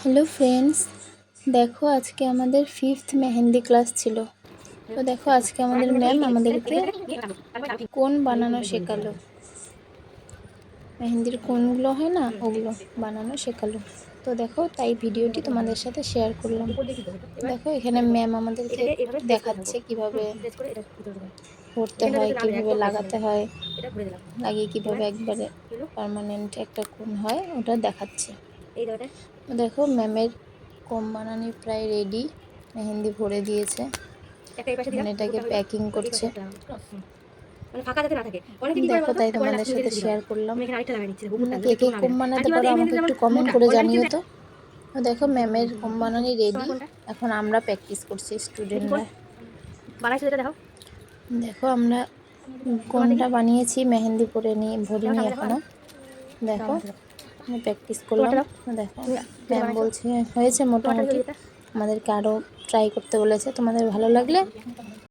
Hello friends, দেখো আজকে আমাদের 5th মেহেন্দি ক্লাস ছিল। তো দেখো আজকে আমাদের ম্যাম আমাদেরকে কোন বানানো শেখালো, মেহেন্দির কোনগুলো হয় না ওগুলো বানানো শেখালো। তো দেখো তাই ভিডিওটি তোমাদের সাথে শেয়ার করলাম। দেখো এখানে ম্যাম আমাদেরকে দেখাচ্ছে কিভাবে করতে হয়, কিভাবে লাগাতে হয়, লাগিয়ে কিভাবে একবারে পার্মানেন্ট একটা কোন হয় ওটা দেখাচ্ছে। তো দেখো ম্যামের কোম বানানি প্রায় রেডি, মেহেন্দি ভরে দিয়েছে, এটাকে প্যাকিং করছে। দেখো তাই তোমাদের সাথে শেয়ার করলাম। তোমরা কে কে কোম বানাতে পারো আমাকে একটু কমেন্ট করে জানিও তো। তো দেখো ম্যামের কোম বানানি রেডি, এখন আমরা প্র্যাকটিস করছি স্টুডেন্টরা। দেখো আমরা কোনটা বানিয়েছি, মেহেন্দি ভরিনি এখনো। দেখো আমি প্র্যাকটিস করলাম। দেখো ম্যাম বলছে হয়েছে মোটামুটি, আমাদেরকে আরও ট্রাই করতে বলেছে। তোমাদের ভালো লাগলে